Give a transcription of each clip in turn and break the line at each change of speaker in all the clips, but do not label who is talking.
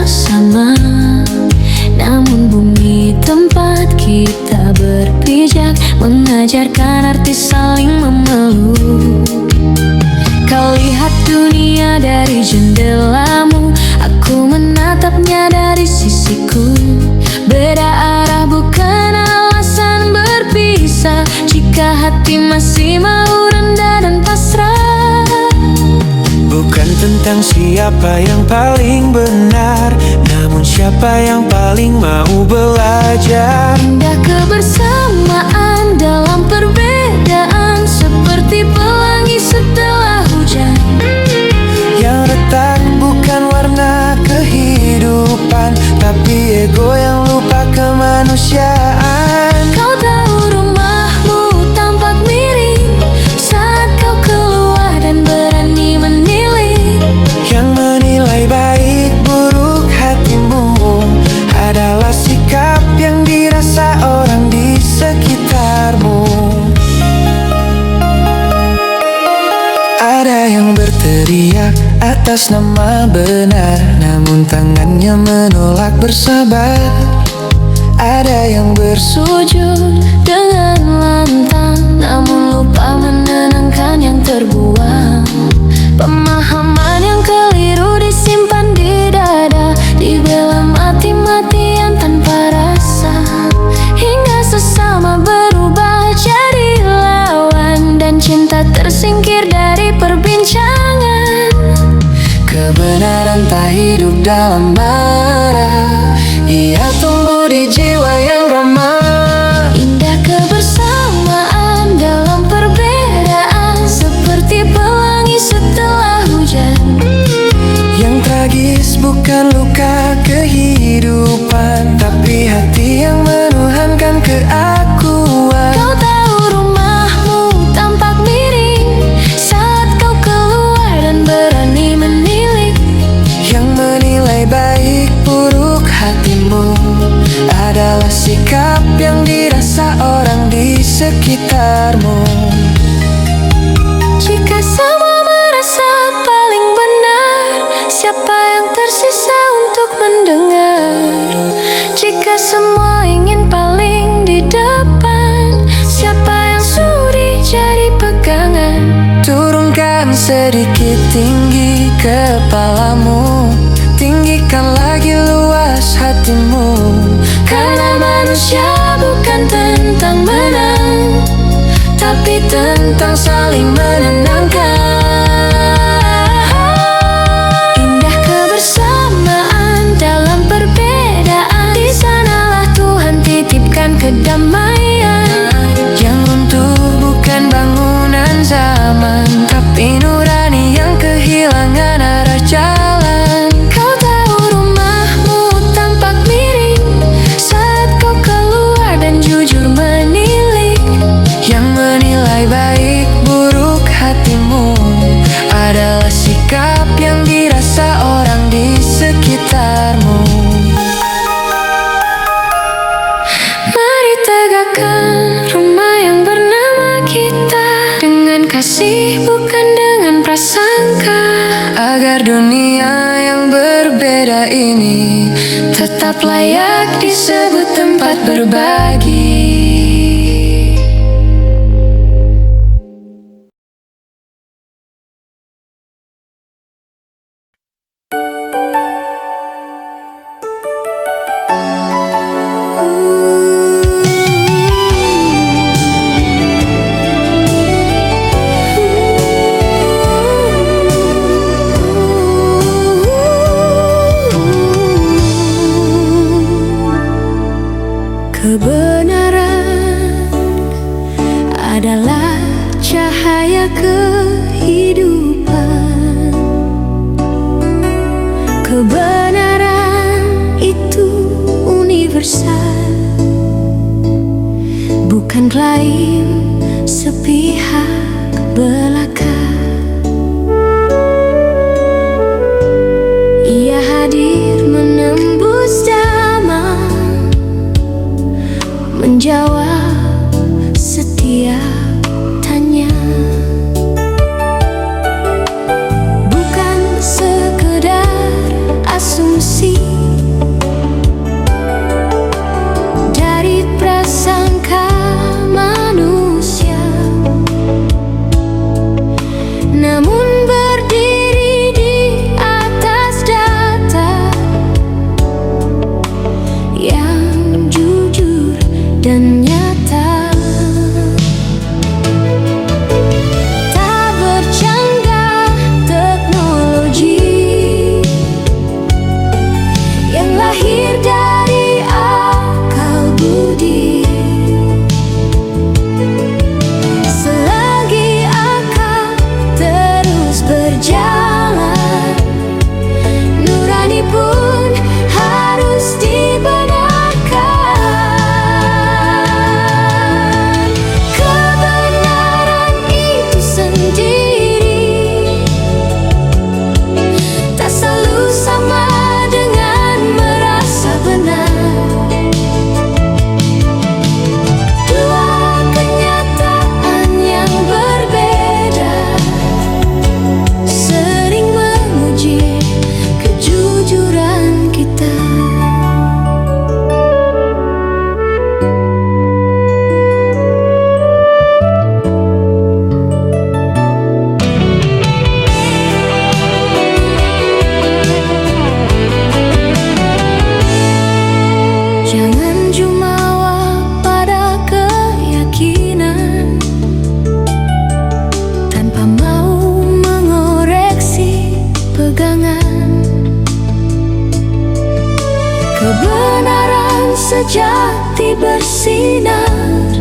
bersama. Namun bumi tempat kita berpijak mengajarkan arti saling memeluk. Kau lihat dunia dari jendelamu, aku menatapnya dari sisiku. Beda arah bukan alasan berpisah, jika hati masih mau rendah dan pasrah.
Bukan tentang siapa yang paling benar, namun siapa yang paling mau belajar.
Indah kebersamaan dalam perbedaan, seperti pelangi setelah hujan.
Yang retak bukan warna kehidupan, tapi ego yang lupa kemanusiaan.
Kau tahu rumahmu tampak miring saat kau keluar dan berani menilik.
Yang menilai baik buruk hatimu adalah sikap yang dirasa orang di sekitarmu. Ada yang berteriak atas nama benar, namun tangannya menolak bersabar. Ada yang
Sujud dengan lantang, namun lupa menenangkan yang terbuang. Pemahaman yang keliru disimpan di dada, dibela mati-matian tanpa rasa. Hingga sesama berubah jadi lawan, dan cinta tersingkir dari perbincangan.
kebenaran tak hidup dalam marah, ia tumbuh di jiwa yang ramah.
Indah kebersamaan dalam perbedaan, seperti pelangi setelah hujan.
Yang tragis bukan luka kehidupan, tapi hati yang menuhankan keakuan.
Kau tahu rumahmu tampak miring saat kau keluar dan berani menilik.
Yang menilai baik buruk hatimu adalah sikap yang dirasa orang di sekitarmu.
Jika semua merasa paling benar, siapa yang tersisa untuk mendengar? Jika semua ingin paling di depan, siapa yang sudi jadi pegangan?
Turunkan sedikit tinggi kepalamu, tinggikan lagi luas hatimu.
Karena manusia bukan tentang menang, tapi tentang saling menenangkan. Indah kebersamaan dalam perbedaan, di sanalah Tuhan titipkan kedamaian.
Yang runtuh bukan bangunan zaman, tapi nurani yang kehilangan arah jalan.
Kau tahu rumahmu tampak miring saat kau keluar dan jujur menilik.
Yang menilai baik buruk hatimu adalah sikap yang dirasa orang di sekitarmu.
Mari tegakkan rumah yang bernama kita, dengan kasih bukan dengan prasangka.
Agar dunia yang berbeda ini tetap layak disebut tempat berbagi.
Kebenaran adalah cahaya kehidupan. Kebenaran itu universal, bukan klaim sepihak belaka. Ia hadir menembus zaman, menjawab setiap tanya. Bukan sekedar asumsi Kebenaran sejati bersinar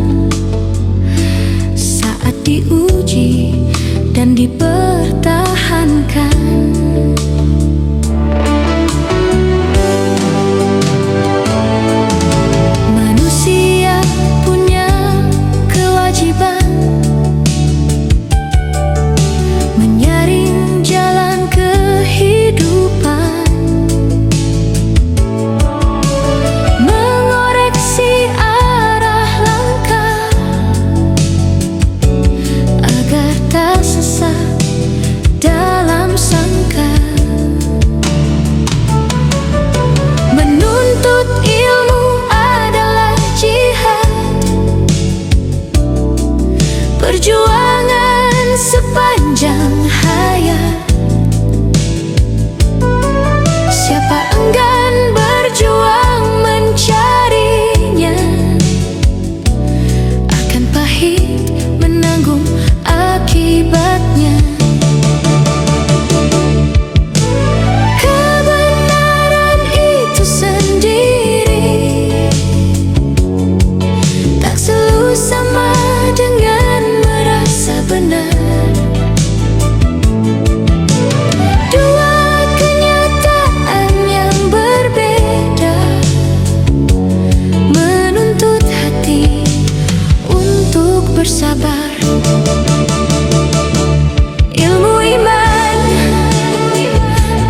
saat diuji dan dipertahankan. Manusia punya kewajiban menyaring jalan kehidupan, mengoreksi arah langkah agar tak sesat dalam sangka. Menuntut ilmu adalah jihad, perjuangan sepanjang hayat. Siapa enggan berjuang mencarinya akan pahit menanggung akibatnya. Kebenaran itu sendiri tak selalu sama dengan merasa benar. Dua kenyataan yang berbeda menuntut hati untuk bersabar. Ilmu, iman,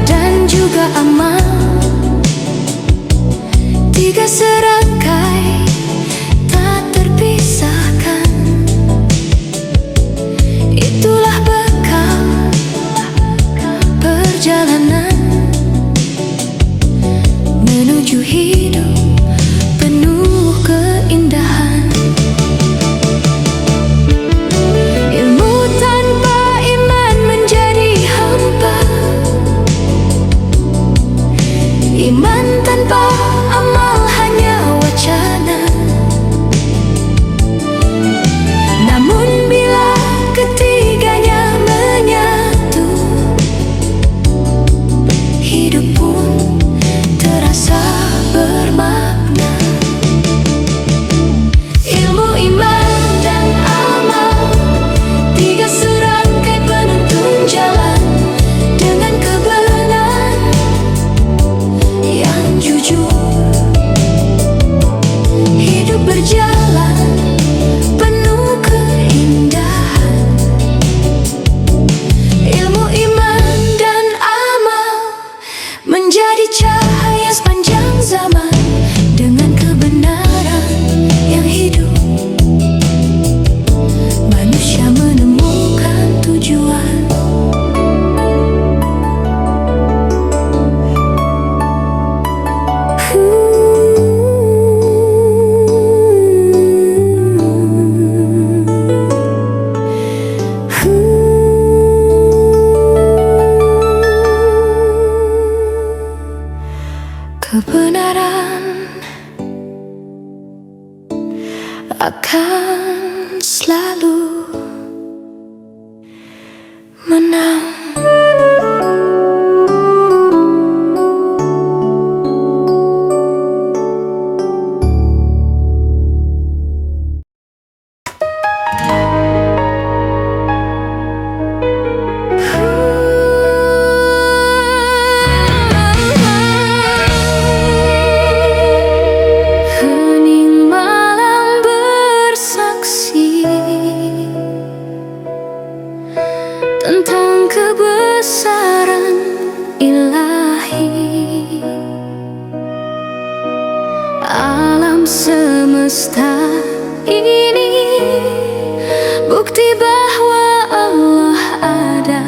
dan juga amal, tiga serangkai tak terpisahkan. Itulah bekal perjalanan menuju hidup penuh keindahan. Ilmu tanpa iman menjadi hampa, iman tanpa amal hanya wacana. Namun bila ketiganya menyatu, hidup pun terasa bermakna. Ilmu, iman, dan amal, tiga serangkai penuntun jalan dengan kebenaran yang jujur. Hidup berjalan penuh keindahan. Ilmu, iman, dan amal menjadi cahaya sepanjang zaman dengan kebenaran yang hidup. Manusia menemukan tujuan. Kebenaran akan selalu menang. Hening malam bersaksi tentang kebesaran ilahi. Alam semesta ini bukti bahwa Allah ada.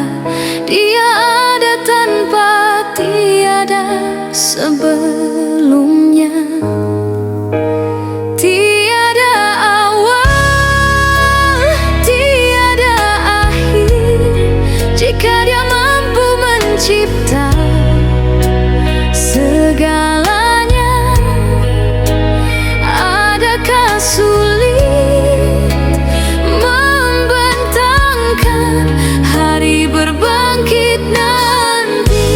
Dia ada tanpa tiada sebelumnya, tiada awal, tiada akhir. Jika Dia mampu mencipta segalanya, adakah sulit membentangkan hari berbangkit nanti?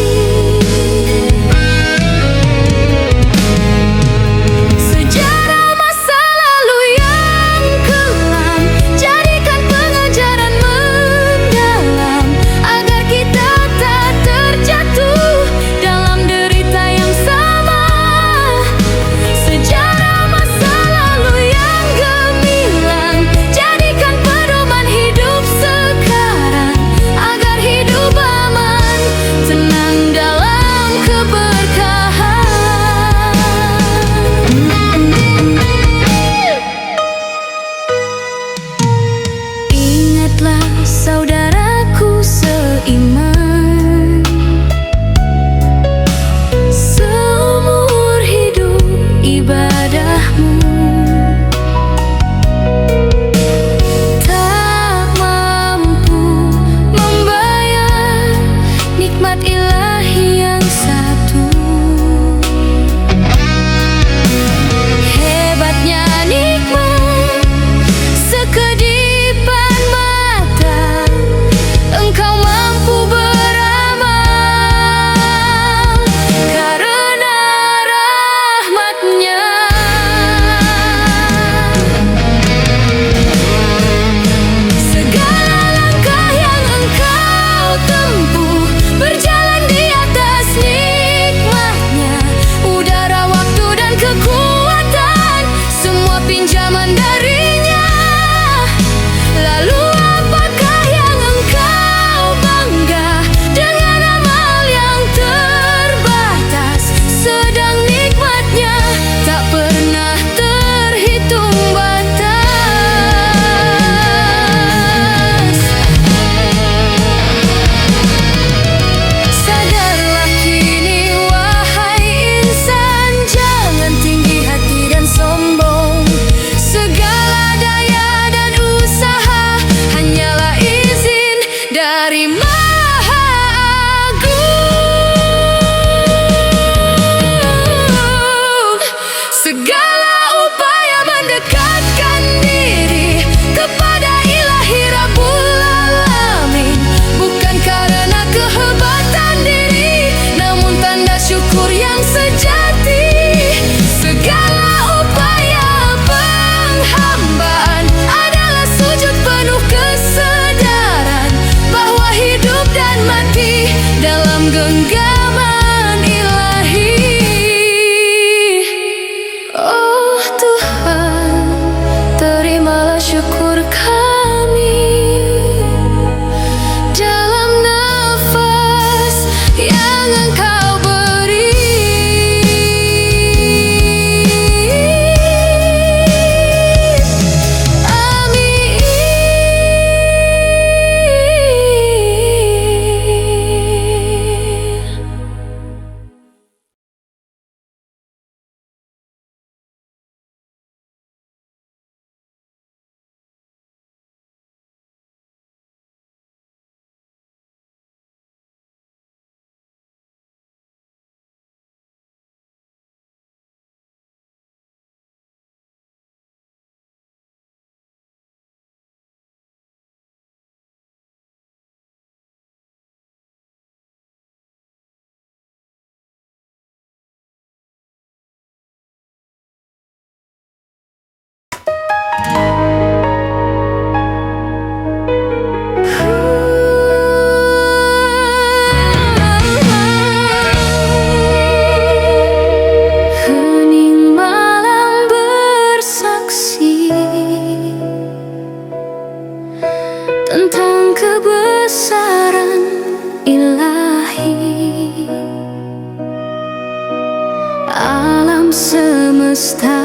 alam semesta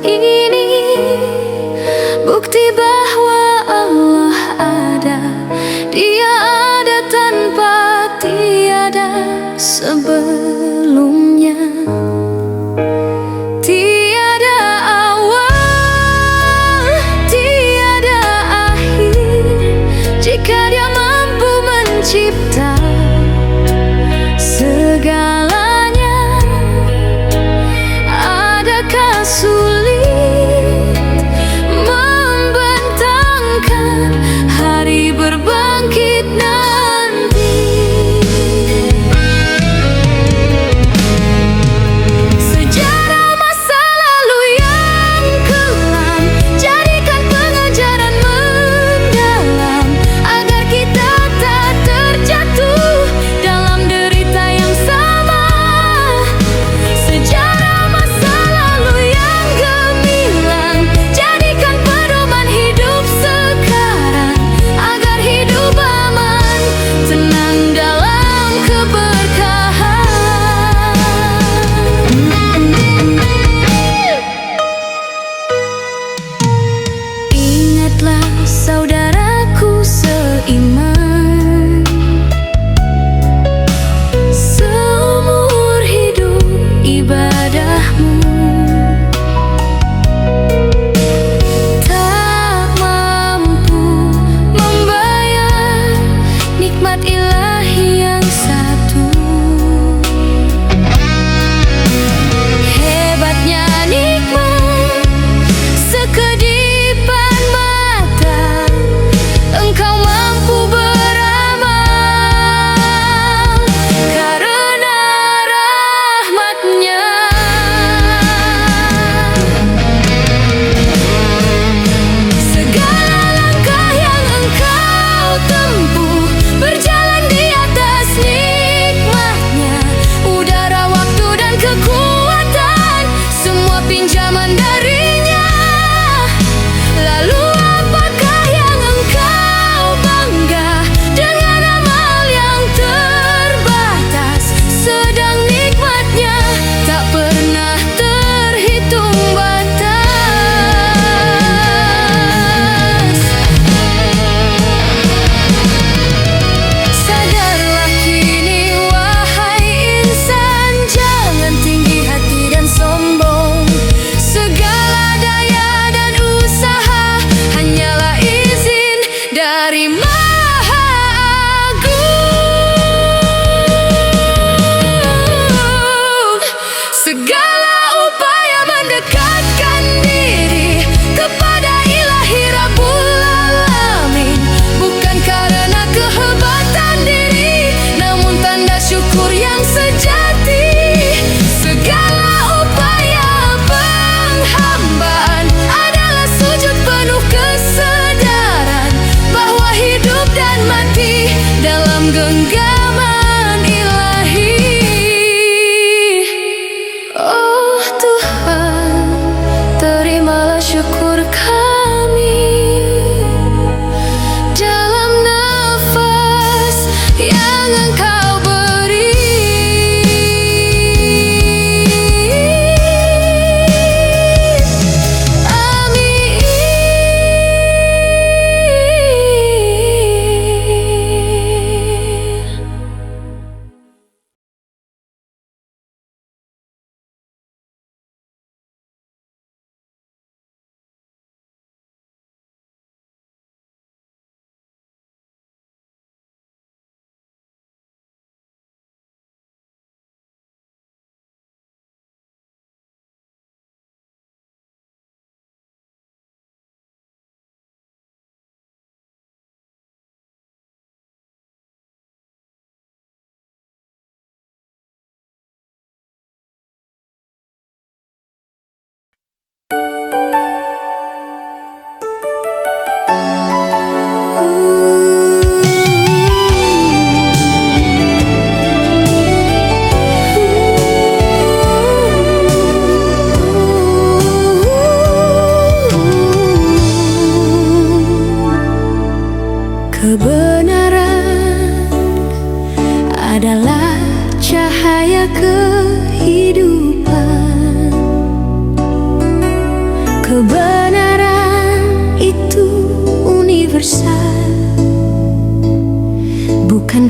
ini bukti bahwa Allah ada. Dia ada tanpa tiada sebelumnya, tiada awal, tiada akhir. Jika Dia mampu mencipta segalanya, adakah sulit membentangkan hari berbangkit nanti?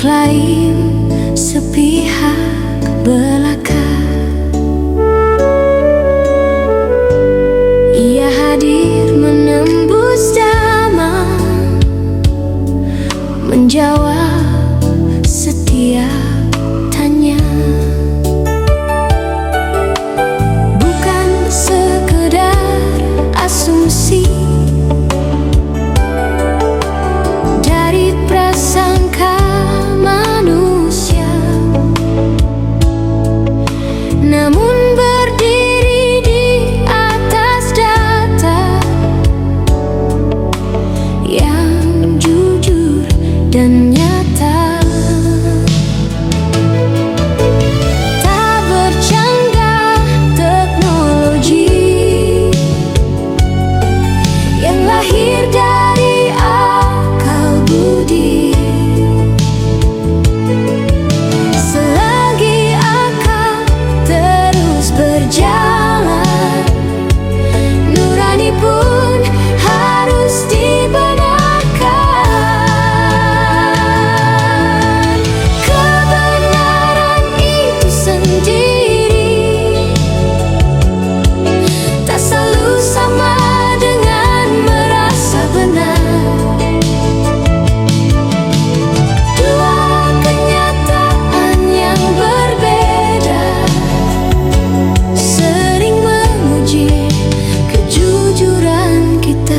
mengklaim sepihak belaka. Ia hadir menembus zaman, menjawab setiap tanya. Bukan sekedar asumsi dari prasangka manusia, namun berdiri di atas data yang jujur dan nyata. Tak bercanggah teknologi yang lahir dari akal budi. Selagi akal terus berjalan, nurani pun harus dibenarkan. Kebenaran itu sendiri tak selalu sama dengan merasa benar. Dua kenyataan yang berbeda sering menguji kejujuran kita.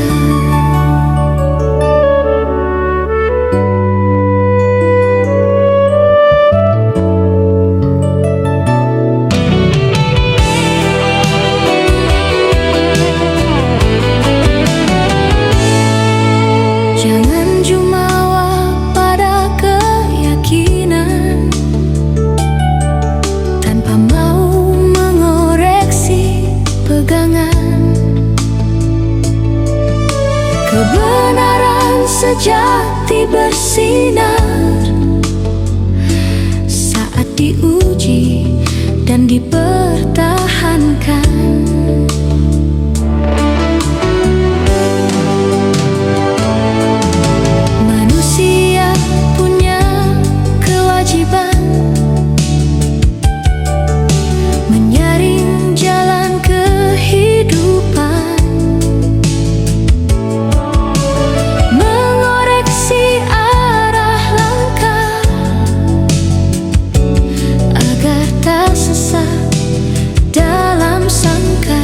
Jangan jumawa pada keyakinan tanpa mau mengoreksi pegangan. Kebenaran sejati bersinar saat diuji dan dipertahankan. Manusia punya kewajiban menyaring jalan kehidupan, mengoreksi arah langkah agar tak sesat dalam sangka.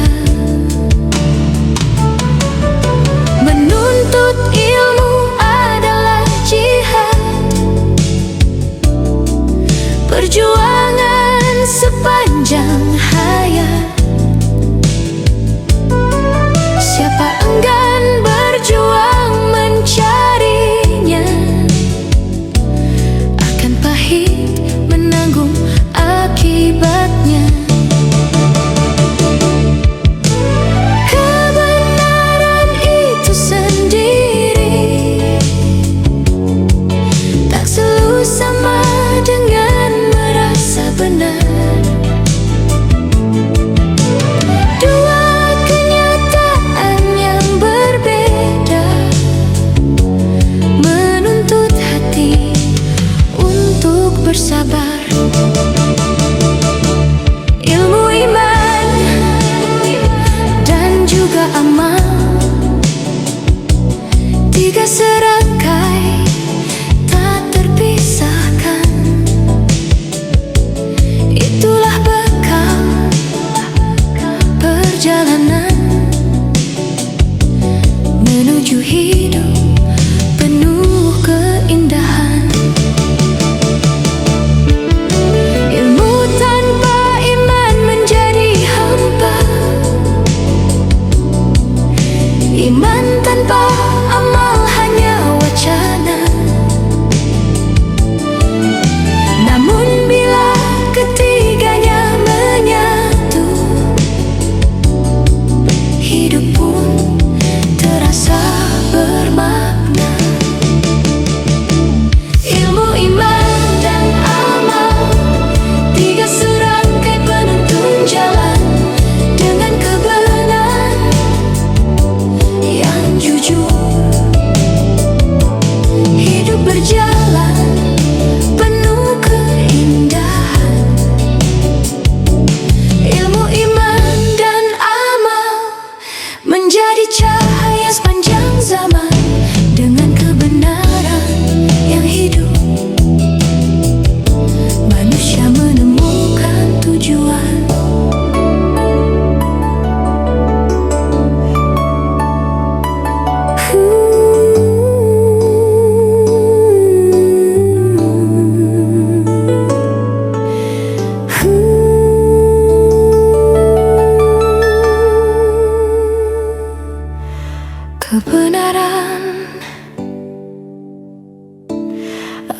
Menuntut ilmu adalah jihad, perjuangan sepanjang hayat. Siapa enggan berjuang mencarinya akan pahit menanggung akibatnya. Kebenaran itu sendiri tak selalu sama dengan merasa benar.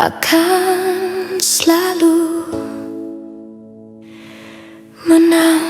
akan selalu menang.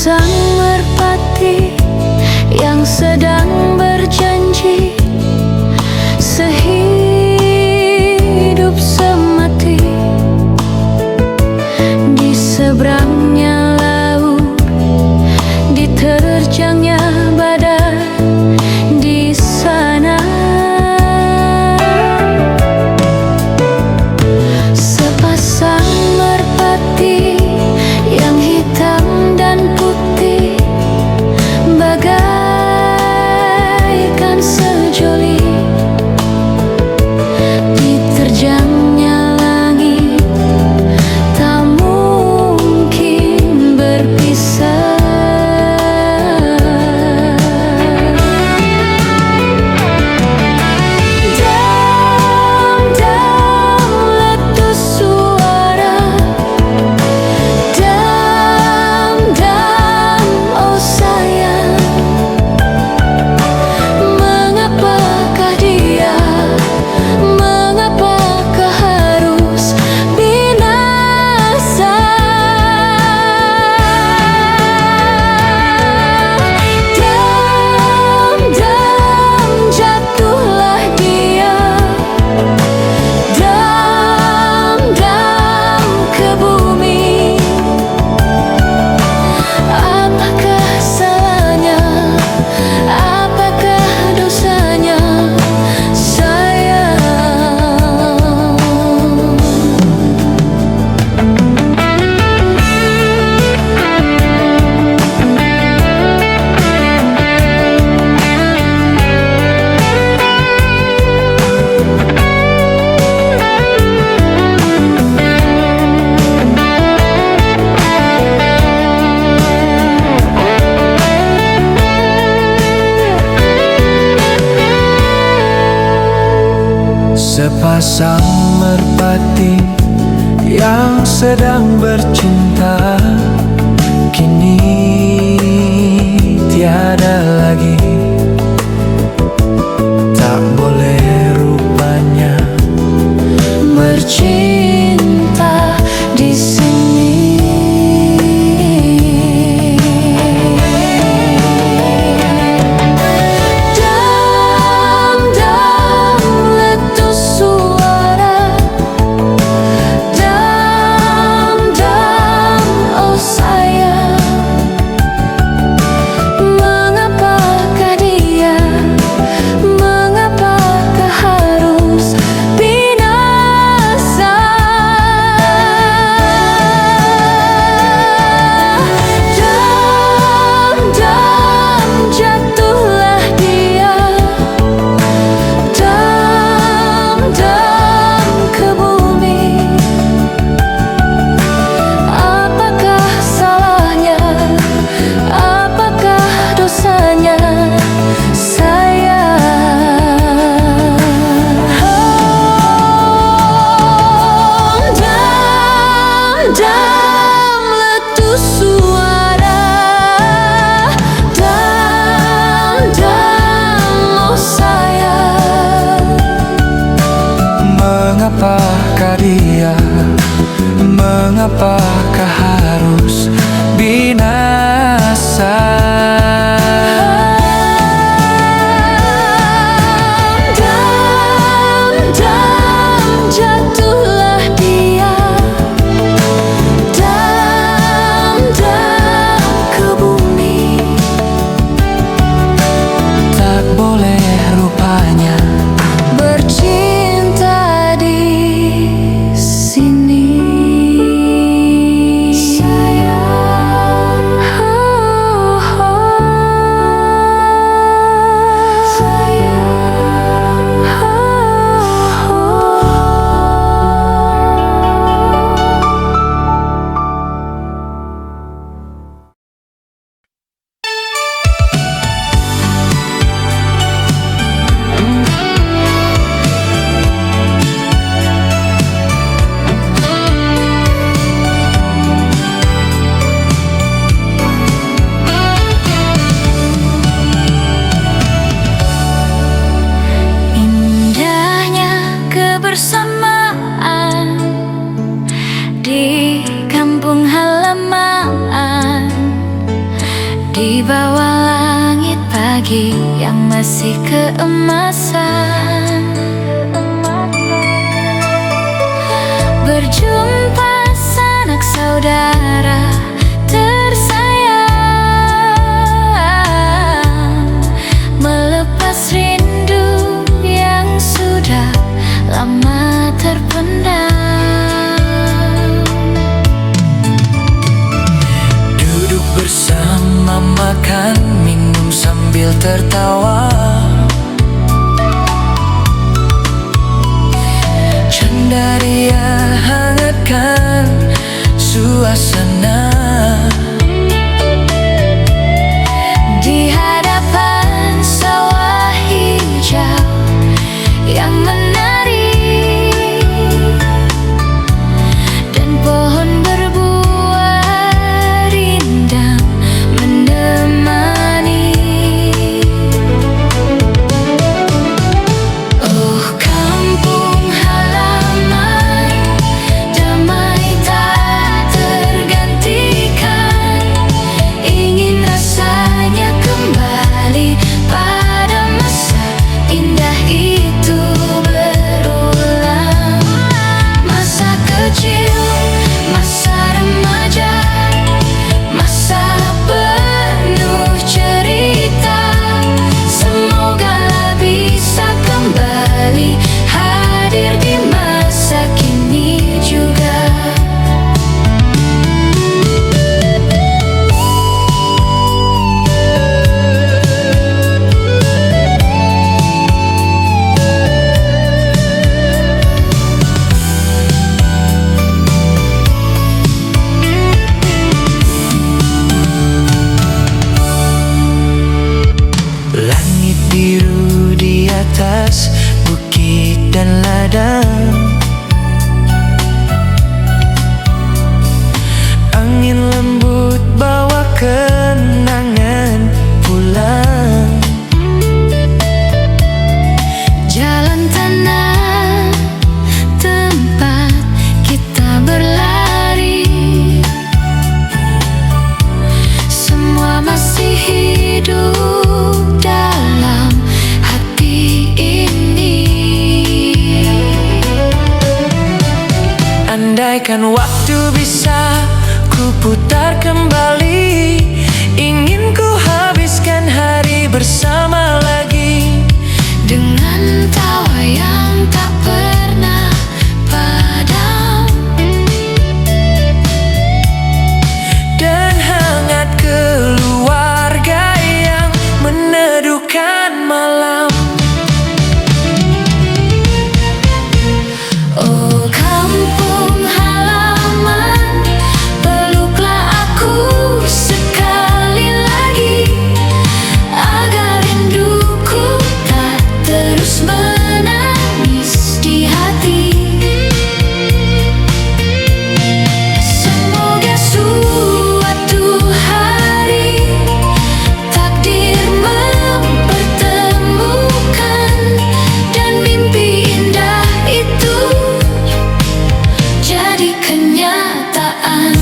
Sepasang merpati yang sedang berjanji sehidup semati. Di seberangnya laut, diterjangnya badai di sana. Sepasang merpati yang hitam dan putih bagaikan sejoli. Diterjangnya langit, tak mungkin berpisah. Dam-dam letus suara, dam-dam oh sayang. Mengapakah dia, mengapakah harus binasa? Dam-dam jatuhlah dia, dam-dam ke bumi. Apakah salahnya, apakah dosanya sayang?
Sepasang merpati yang sedang bercinta kini tiada lagi. Tak boleh rupanya bercinta di sini. Dam-dam letus suara, dam-dam oh sayang. Mengapakah dia, mengapakah harus binasa? Dam-dam jatuhlah dia, dam-dam ke bumi. Apakah salahnya, apakah dosanya sayang? Dam-dam letus suara, dam-dam oh sayang. Mengapakah dia, mengapakah harus binasa?
Dam-dam jatuhlah dia, dam-dam ke bumi.
Tak boleh rupanya
Bercinta di sini. bawah langit pagi yang masih keemasan, berjumpa sanak saudara tersayang, melepas rindu yang sudah lama terpendam.
Duduk bersama, makan, minum sambil tertawa, canda ria hangatkan suasana.
Di hadapan sawah hijau yang menari dan pohon berbuah rindang menemani. Oh kampung halaman, damai tak tergantikan. Ingin rasanya kembali pada masa indah itu berulang. Masa kecil, masa remaja, masa penuh cerita. Semoga bisa kembali hadir di masa kini juga.
Langit biru di atas bukit dan ladang, angin lembut bawa kenangan pulang.
Jalan tanah tempat kita berlari, semua masih hidup dalam hati ini.
Andaikan waktu bisa ku putar kembali, ingin ku habiskan hari bersama lagi.
Dengan tawa yang tak pernah padam
Dan hangat keluarga yang meneduhkan malam.
Oh kampung halaman, peluklah aku sekali lagi, agar rinduku tak terus menangis di hati. Semoga suatu hari takdir mempertemukan dan mimpi indah itu jadi kenyataan.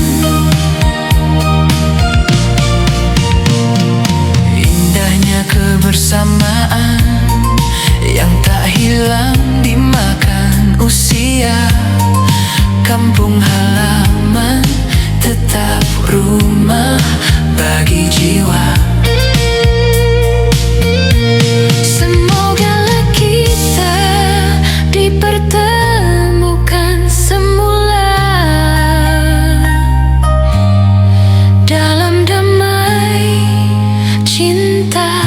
Indahnya kebersamaan yang tak hilang dimakan usia. Kampung halaman tetap rumah bagi jiwa.
Semogalah kita dipertemukan semula dalam damai, cinta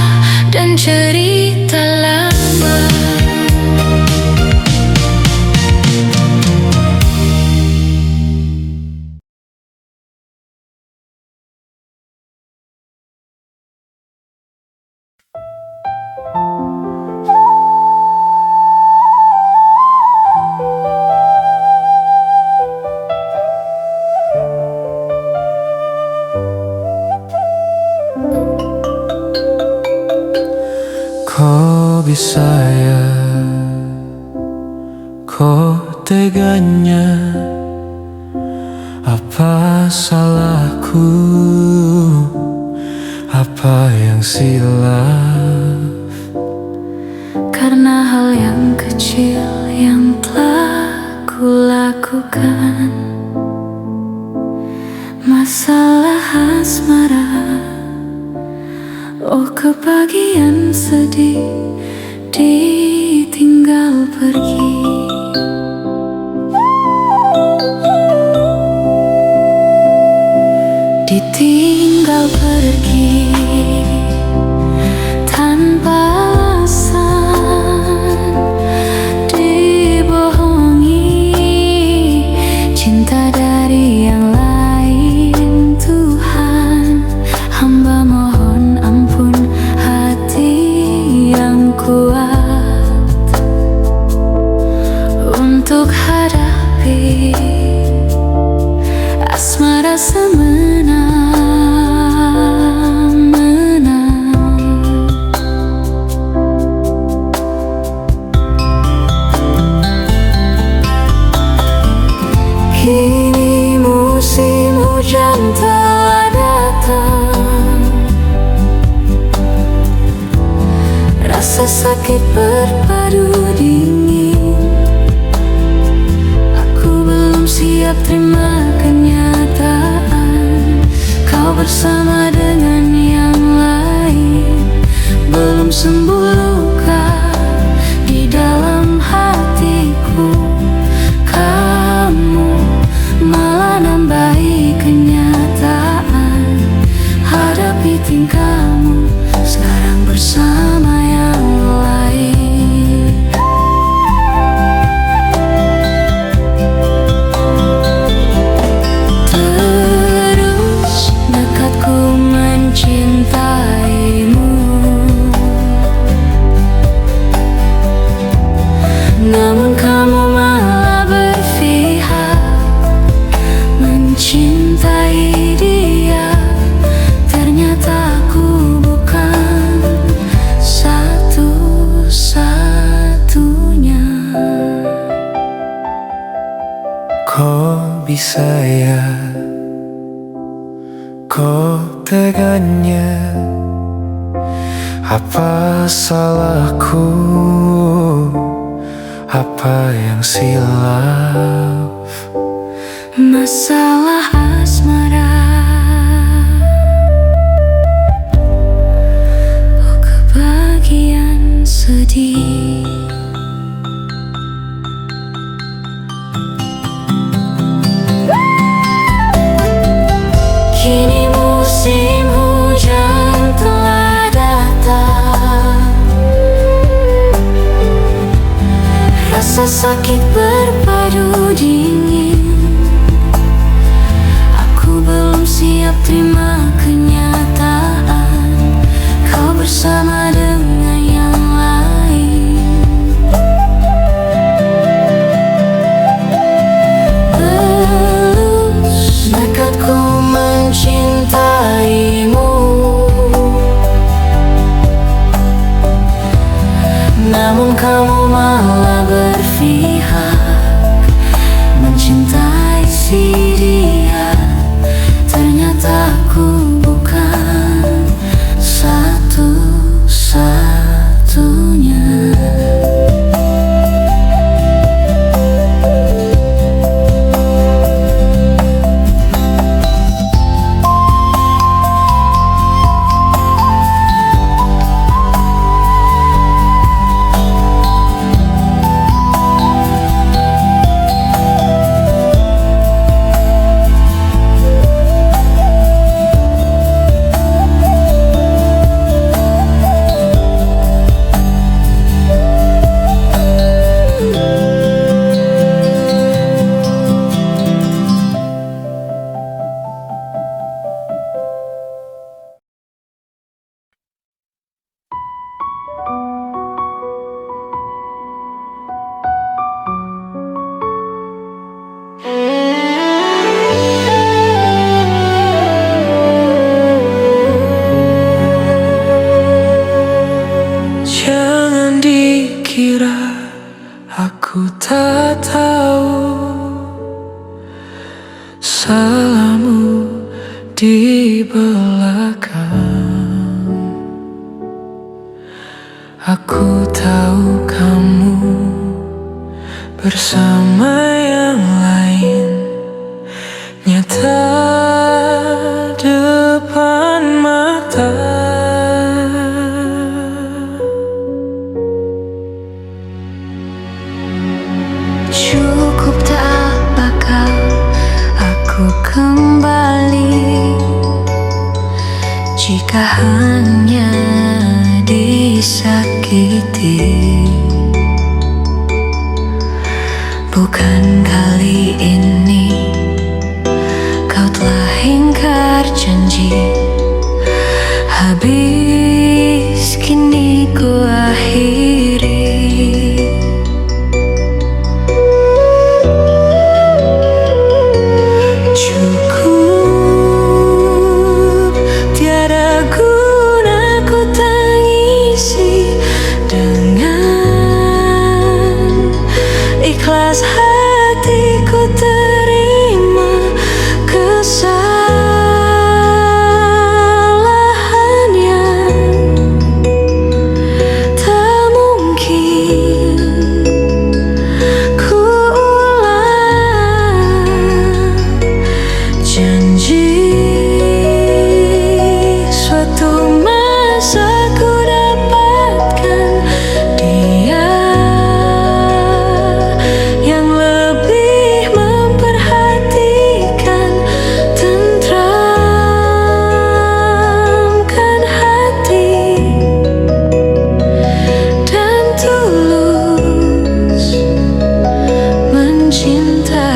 dan cerita lama.
Kok bisa ya, kok teganya, apa salahku, apa
Masalah asmara, oh kebahagiaan sedih ditinggal pergi. Ditinggal pergi tanpa alasan, dibohongi cinta dari yang lain. Tuhan, hamba mohon ampun hati yang kuat untuk hadapi asmara semena-mena. Kini musim hujan telah datang, rasa sakit berpadu dingin. Aku belum siap terima kenyataan kau bersama dengan yang lain. Belum sembuh luka di dalam hatiku, kamu malah nambahi kenyataan. Hadapi tingkahmu sekarang bersama yang lain. Terus dekatku mencintaimu, namun kamu malah berpihak mencintai dia. Ternyata aku bukan satu-satunya.
Kok bisa ya, kok teganya? Apa salahku? Apa yang silap?
Masalah asmara, oh kebahagiaan sedih. Kini musim hujan telah datang, rasa sakit berpadu dingin. Aku belum siap terima kenyataan kau bersama dengan yang lain. Belus dekatku mencintaimu, namun kamu malah berpihak mencintai si dia. Ternyata aku bukan satu-satunya.
Aku tak tahu salahmu di belakang. Aku tahu kamu bersama yang lain. Nyata
kembali jika hanya disakiti. Bukan kali ini kau telah ingkar janji, habis kini ku akhiri. Cukup, tiada guna ku tangisi, dengan ikhlas hatiku terima kesalahannya. Tak mungkin ku ulang janji. Suatu masa ku dapatkan dia yang lebih memperhatikan, tentramkan hati dan tulus mencinta.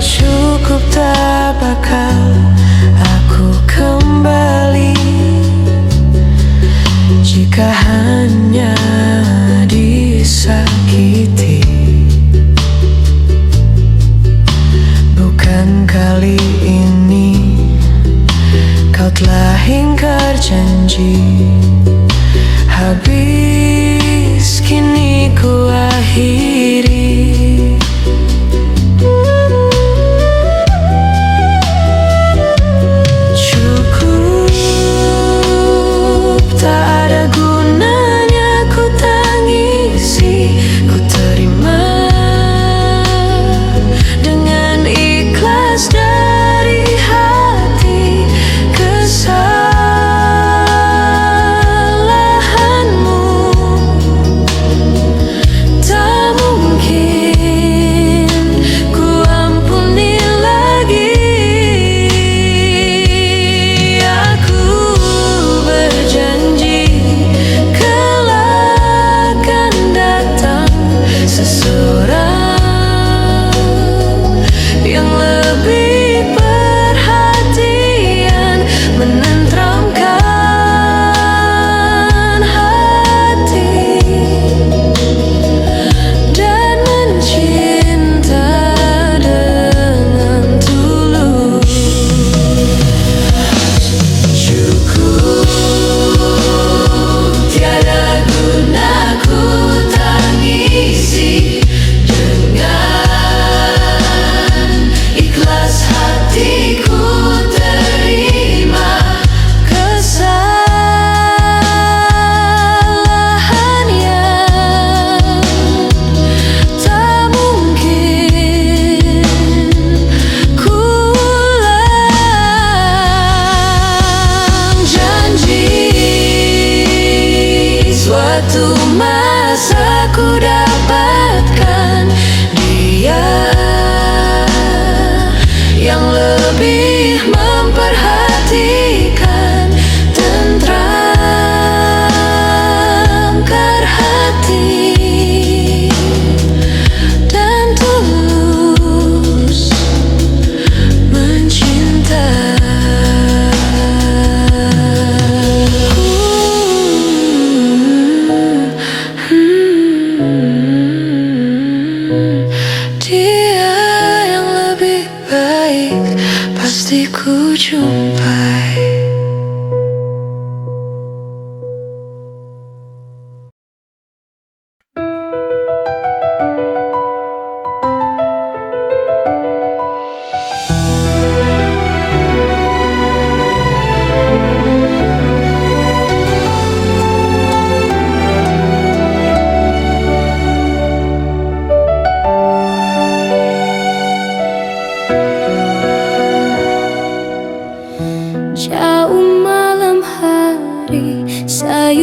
Cukup, tak bakal aku kembali jika hanya disakiti. Bukan kali ini kau telah ingkar janji, habis kini ku akhiri. Cukup, tak ada gunanya ku tangisi, ku terima dengan ikhlas dari hati kesalahanmu. Tak mungkin ku ampuni lagi. Aku berjanji kelak akan datang seseorang yang lebih perhatian, menenteramkan hati dan mencinta dengan tulus. Cukup, tiada guna ku tangisi, dengan ikhlas hatiku terima kesalahannya. Tak mungkin ku ulang janji. Suatu masa ku dapatkan dia yang lebih memperhatikan, tentramkan hati dan tulus mencinta. Hmm.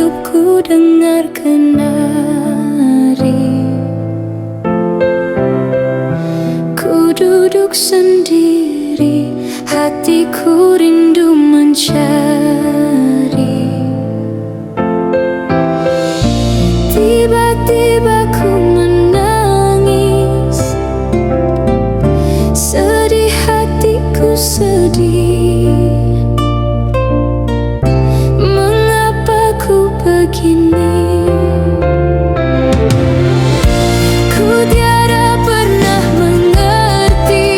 hidupku dengar kenari. Ku duduk sendiri, hatiku rindu mencari. Tiba-tiba ku menangis, sedih hatiku sedih. Mengapa ku begini? Ku tiada pernah mengerti.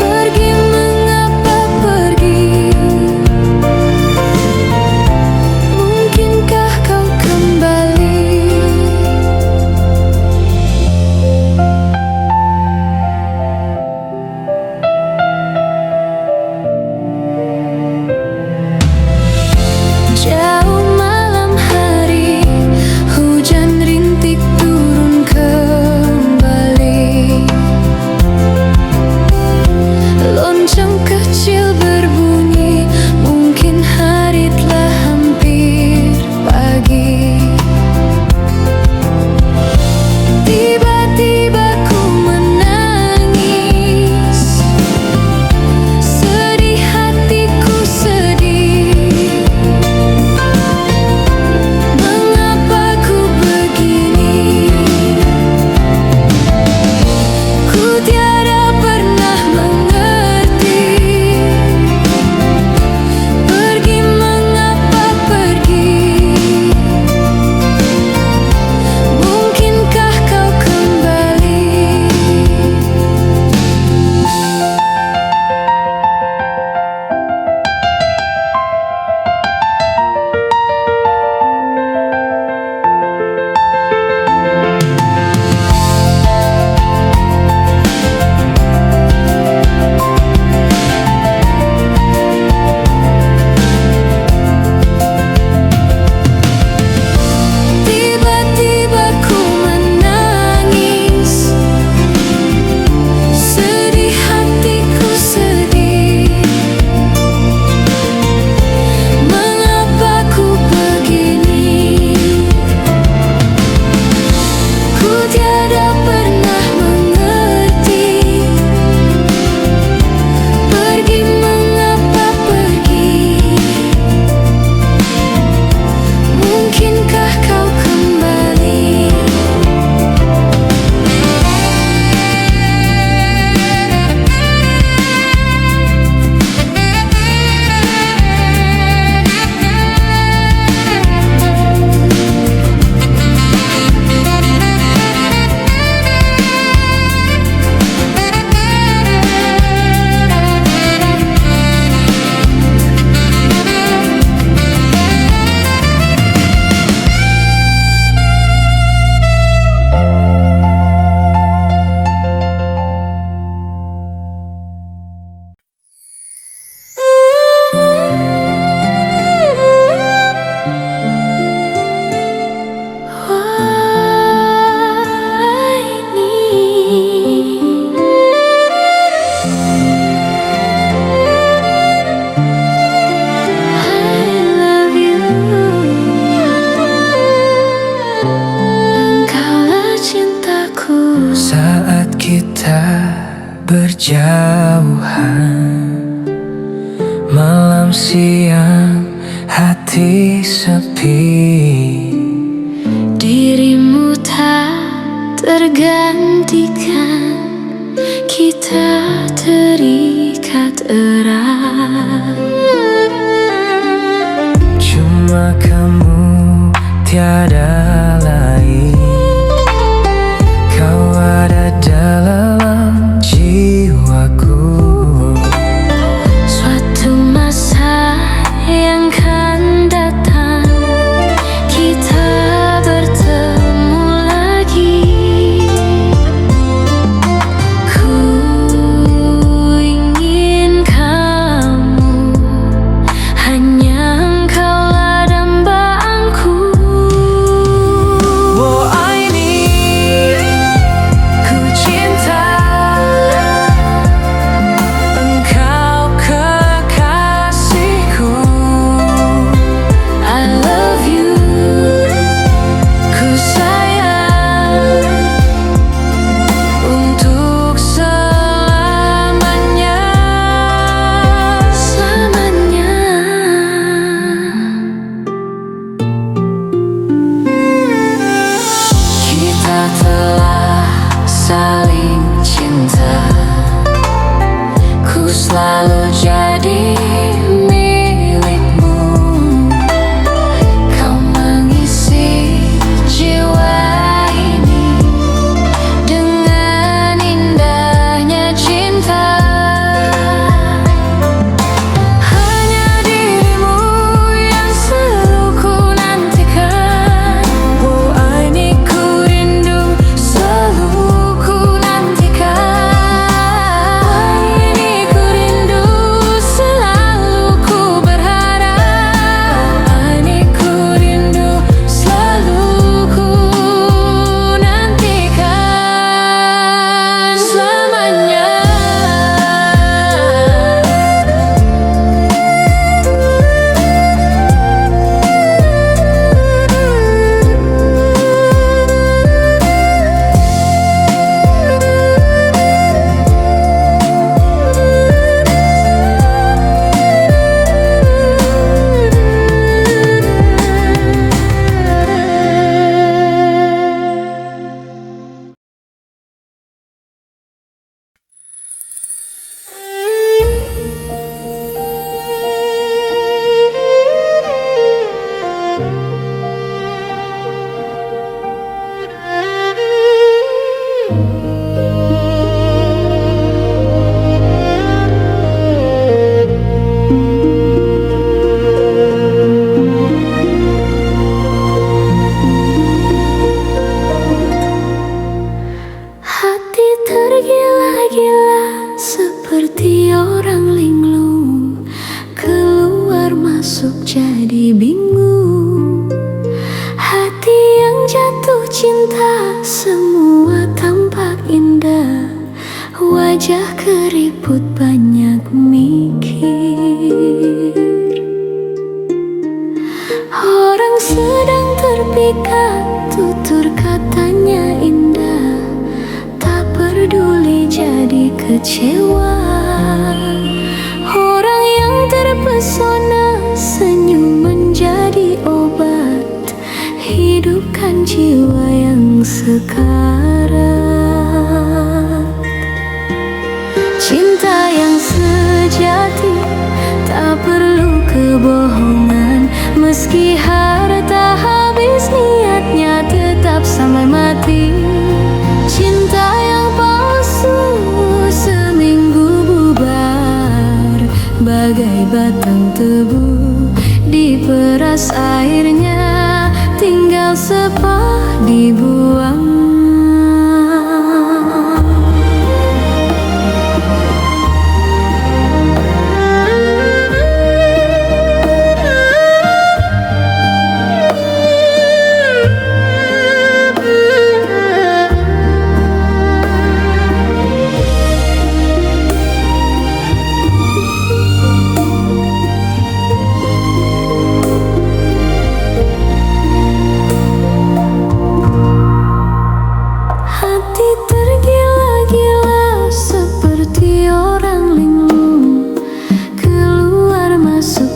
Pergi mengapa pergi? Mungkinkah kau kembali? Jauh malam hari, hujan rintik turun kembali. Lonceng kecil berbunyi, mungkin hari telah hampir pagi. Tiba-tiba ku menangis, sedih hatiku sedih. Mengapa ku begini? Ku tiada pernah mengerti. Pergi mengapa pergi? Mungkinkah kau kembali? Tiba-tiba ku menangis, sedih hatiku sedih. Mengapa ku begini? Ku tiada pernah mengerti. Pergi mengapa pergi? Mungkinkah kau kembali? Engkaulah cintaku.
Saat kita berjauhan, malam siang hati sepi.
Dirimu tak tergantikan, kita terikat erat.
Cuma kamu tiada lain. Kau ada dalam jiwaku.
Suatu masa yang kan datang, kita bertemu lagi. Ku ingin kau jadi bingung. Hati yang jatuh cinta semua tampak indah, wajah keriput banyak mikir. Orang sedang terpikat, tutur katanya indah, tak peduli jadi kecewa. Orang yang terpesona, senyum menjadi obat, hidupkan jiwa yang sekarat. Cinta yang sejati tak perlu kebohongan, meski harta habis niatnya tetap sampai mati. Cinta yang palsu seminggu bubar, bagai batang tebu diperas airnya, tinggal sepah dibuang.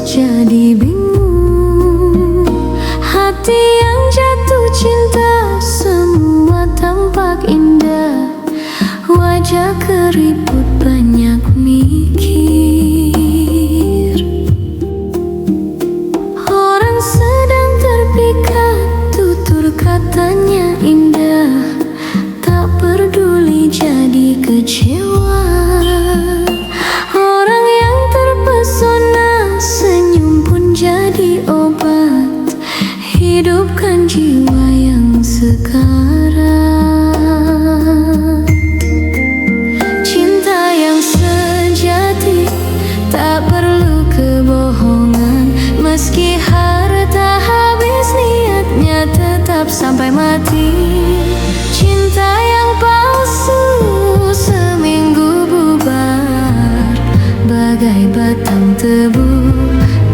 Jadi bingung. Hati yang jatuh cinta semua tampak indah, wajah keriput banyak mikir. Orang sedang terpikat, tutur katanya indah, tak peduli jadi kecewa. Orang yang terpesona, senyum pun jadi obat, hidupkan jiwa yang sekarat. Cinta yang sejati tak perlu kebohongan, meski harta habis niatnya tetap sampai mati. Cinta yang palsu seminggu bubar, bagai batang tebu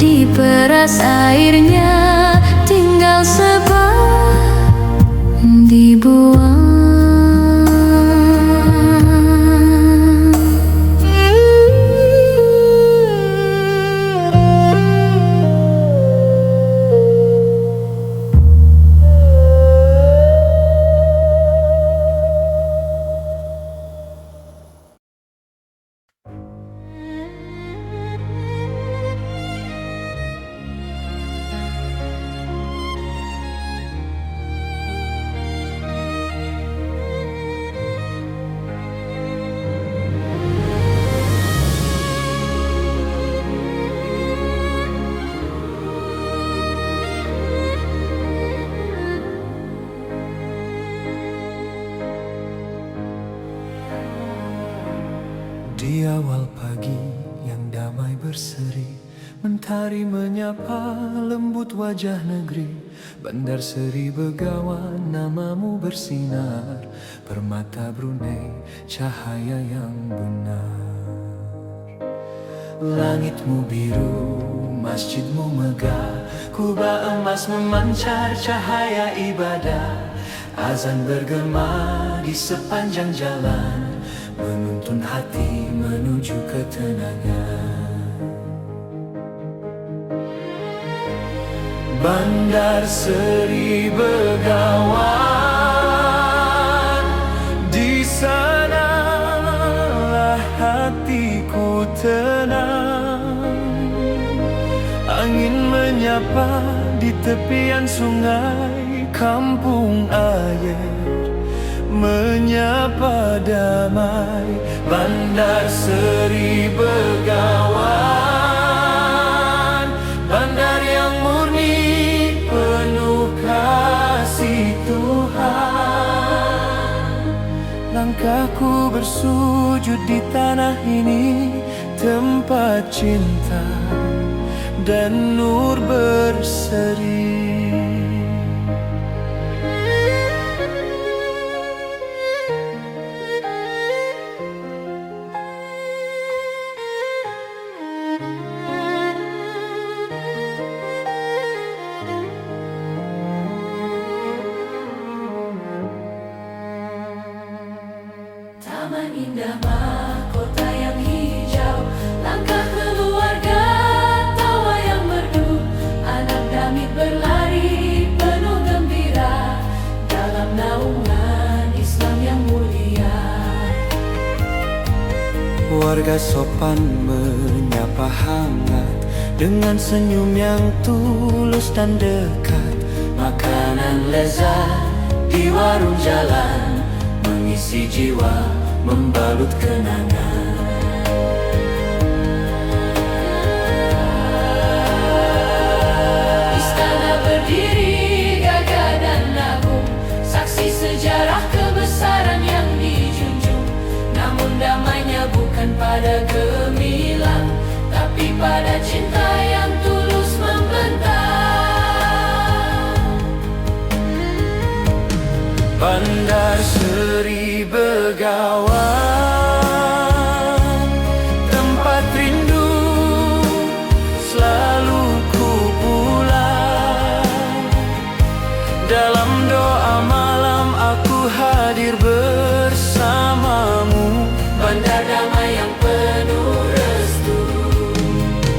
diperas airnya, tinggal sepah dibuang.
Di awal pagi yang damai berseri, mentari menyapa lembut wajah negeri. Bandar Seri Begawan namamu bersinar, permata Brunei cahaya yang benar. Langitmu biru, masjidmu megah, kubah emas memancar cahaya ibadah. Azan bergema di sepanjang jalan, menuntun hati menuju ketenangan. Bandar Seri Begawan, di sanalah hatiku tenang. Angin menyapa di tepian sungai, kampung air menyapa damai. Bandar Seri Begawan, bandar yang murni penuh kasih Tuhan. Langkahku bersujud di tanah ini, tempat cinta dan nur berseri.
Taman indah mahkota yang hijau, langkah keluarga, tawa yang merdu, anak damit berlari penuh gembira dalam naungan Islam yang mulia.
Warga sopan menyapa hangat dengan senyum yang tulus dan dekat. Makanan lezat di warung jalan mengisi jiwa, membalut kenangan.
Istana berdiri gagah dan agung, saksi sejarah kebesaran yang dijunjung. Namun damainya bukan pada gemilang, tapi pada cinta yang tulus membentang.
Bandar Seri Begawan, tempat rindu selalu ku pulang. Dalam doa malam aku hadir bersamamu.
Bandar damai yang penuh restu,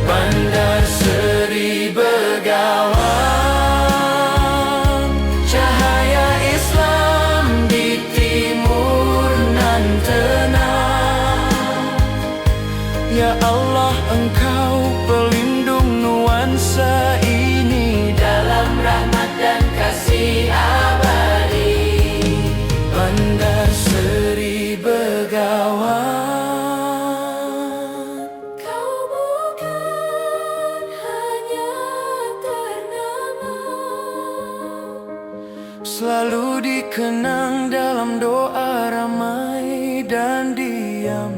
Bandar Seri Begawan, cahaya Islam di timur nan tenang. Ya Allah, Engkau pelindung nuansa ini
dalam rahmat dan kasih abadi.
Bandar Seri Begawan.
Kau bukan hanya ternama,
Selalu dikenang dalam doa ramai dan diam.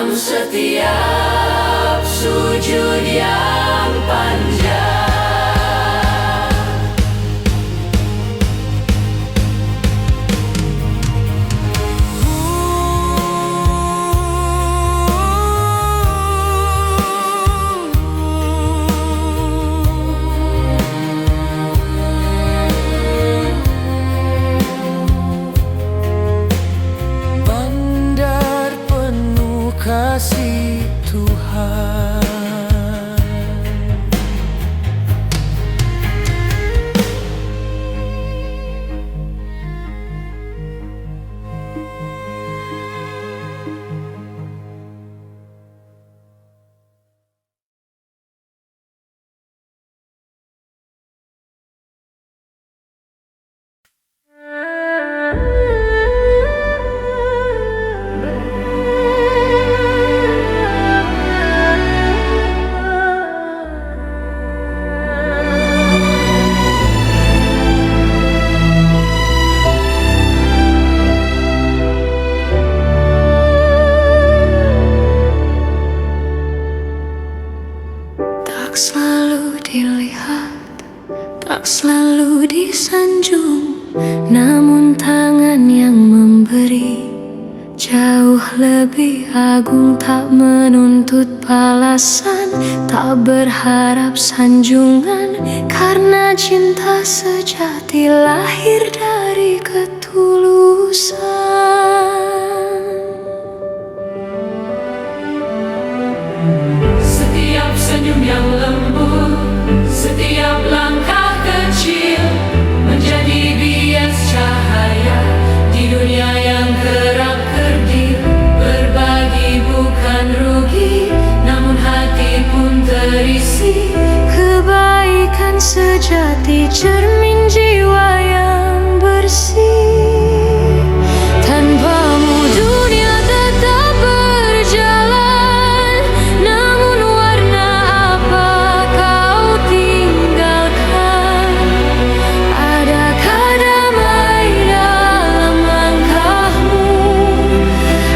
dalam setiap sujud yang panjang.
Bandar penuh kasih Tuhan.
Tak selalu dilihat, tak selalu disanjung, namun tangan yang memberi jauh lebih agung. Tak menuntut balasan, tak berharap sanjungan, karena cinta sejati lahir dari ketulusan. Setiap senyum yang lembut, setiap langkah kecil menjadi bias cahaya di dunia yang kerap kerdil. Berbagi bukan rugi, namun hati pun terisi. Kebaikan sejati cermin jiwa yang bersih. Tanpamu dunia tetap berjalan, namun warna apa kau tinggalkan? Adakah damai dalam langkahmu?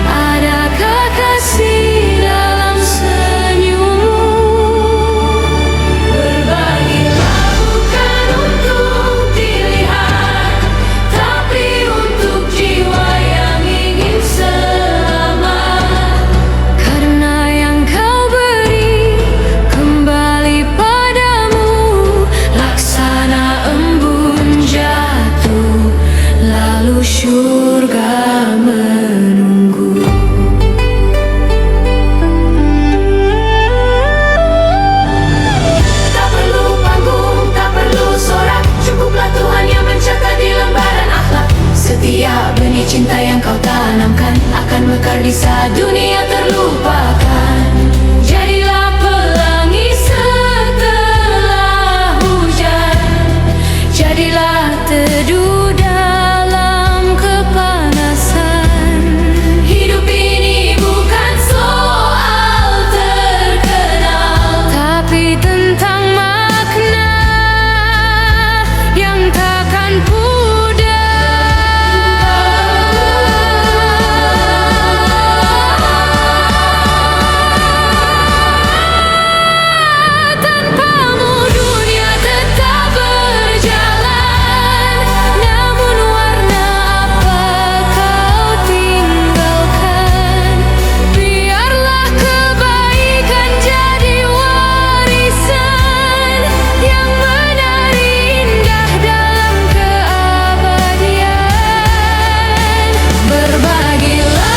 Adakah kasih dalam senyum? Gelisah dunia terlupakan, jadilah pelangi setelah hujan, jadilah teduh dalam kepanasan. Hidup ini bukan soal terkenal, tapi tentang makna yang takkan pudar. Tanpamu dunia tetap berjalan, namun warna apa kau tinggalkan? Biarlah kebaikan jadi warisan yang menari indah dalam keabadian. Berbagilah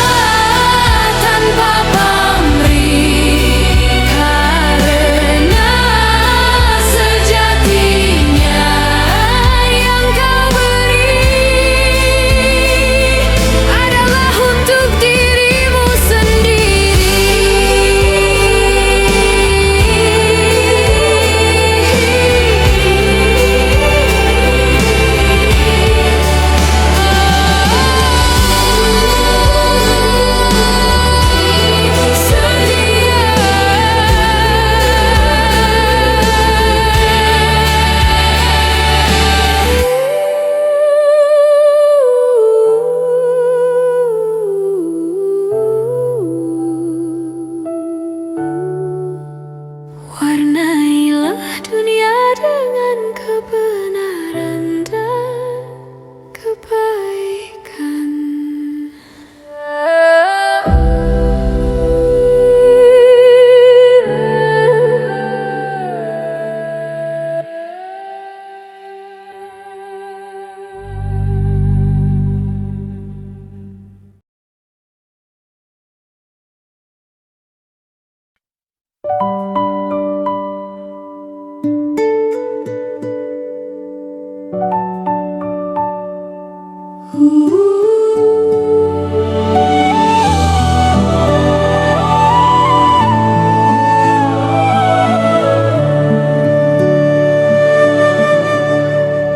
tanpa pamrih, karena sejatinya yang kau beri adalah untuk dirimu Warnailah dunia dengan kebenaran dan kebaikan.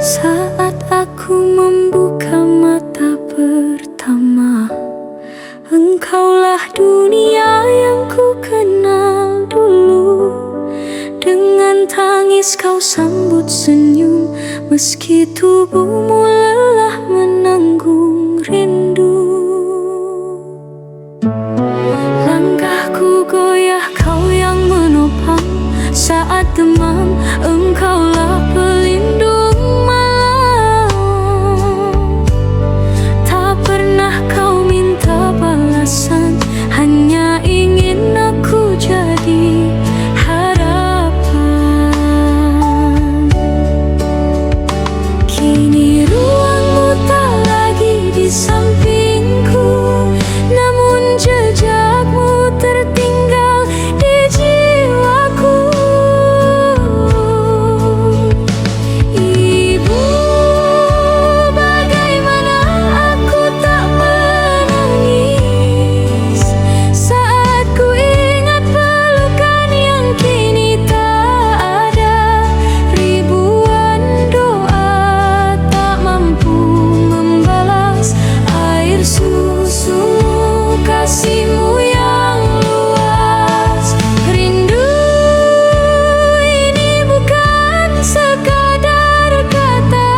Saat aku membuka mata pertama, engkaulah dunia yang ku kenal dulu. Dengan tangis kau sambut senyum, meski tubuhmu lelah menanggung rindu. Langkahku goyah, kau yang menopang. Saat demam, engkaulah pelindung malam. Tak pernah kau minta balasan, hanya ingin aku jadi harapan. Kini ruangmu tak lagi di sampingku, namun jejakmu tertinggal di jiwaku. Ibu, bagaimana aku tak menangis saat ku ingat pelukan yang kini tak ada. Ribuan doa tak mampu membalas air susu kasihmu yang luas. Rindu ini bukan sekadar kata,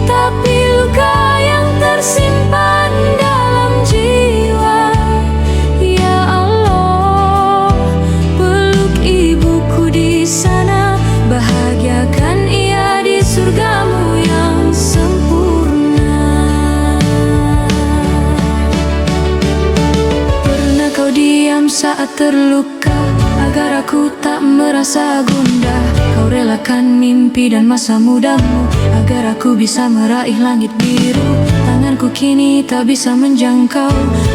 tapi luka yang tersimpan dalam jiwa. Ya Allah, peluk ibuku di sana, bahagiakan ia di surgamu yang sempurna. Pernah kau diam saat terluka, agar aku tak merasa gundah. Kau relakan mimpi dan masa mudamu, agar aku bisa meraih langit biru. Tanganku kini tak bisa menjangkau,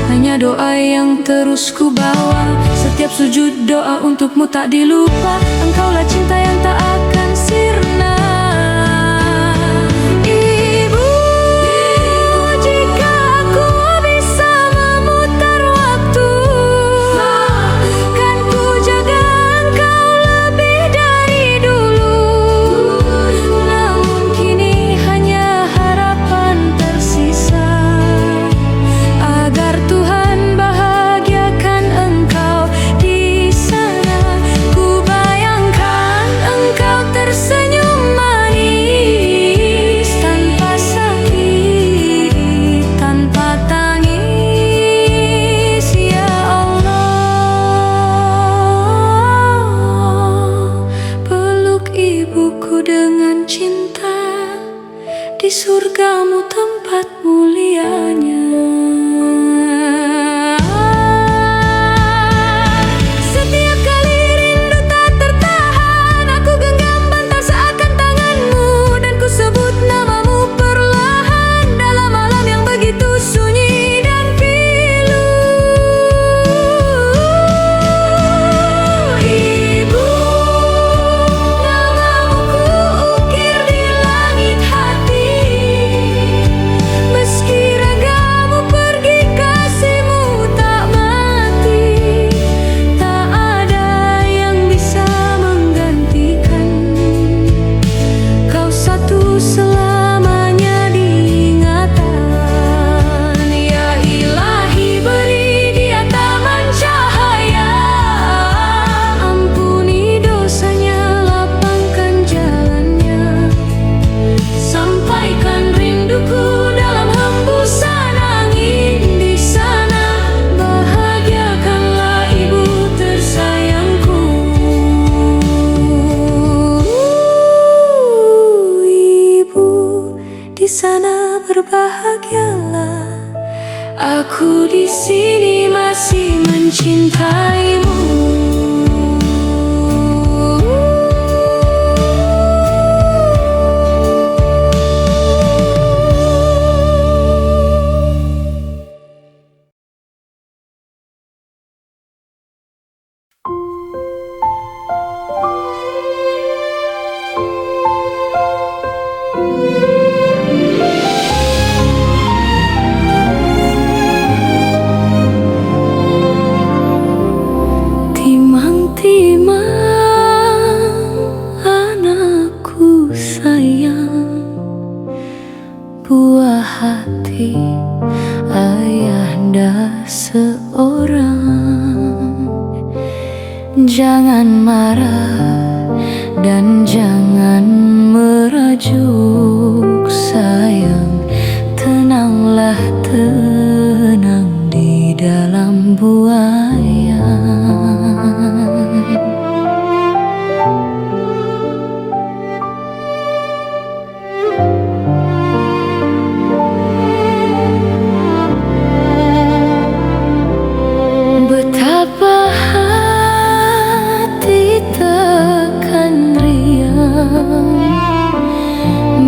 hanya doa yang terus ku bawa. Setiap sujud doa untukmu tak dilupa, engkaulah cinta yang tak akan sirna. Ibu, jika aku bisa memutuskan surgamu tempat mulianya. Setiap kali rindu tak tertahan, aku genggam bantal seakan tanganmu, dan ku sebut namamu perlahan dalam malam yang begitu sunyi dan pilu. Ibu, namamu ku ukir di langit hati. Meski ragamu pergi, kasihmu tak mati. Tak ada yang bisa menggantikan. Kau satu selamanya diingatan. Ya Ilahi, beri dia taman cahaya. Ampuni dosanya, lapangkan jalannya. Sampaikan rinduku dalam hembusan angin di sana. Bahagiakanlah ibu tersayangku. Ibu, di sana berbahagialah. Aku di sini masih mencintaimu. Timang-timang anakku sayang, buah hati ayahanda seorang. Jangan marah dan jangan merajuk sayang. Tenanglah, tenang di dalam buaya. Betapa hati takkan riang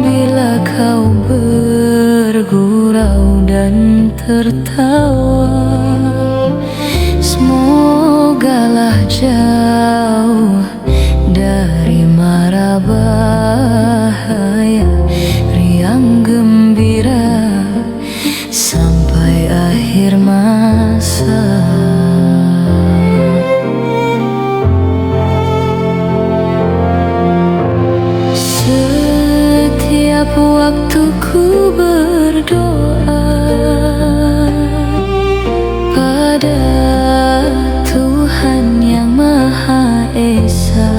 bila kau bergurau dan tertawa. Semogalah jauh dari mara bahaya, riang gembira sampai akhir masa. Setiap waktu ku berdoa pada Tuhan yang Maha Esa.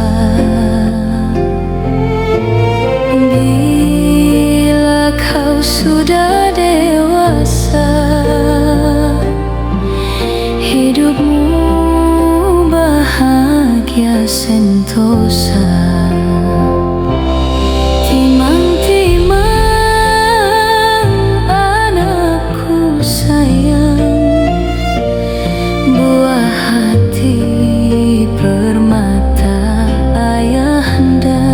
Bila kau sudah dewasa, hidupmu bahagia sentosa. Timang-timang anakku sayang, buah hati permata ayahanda.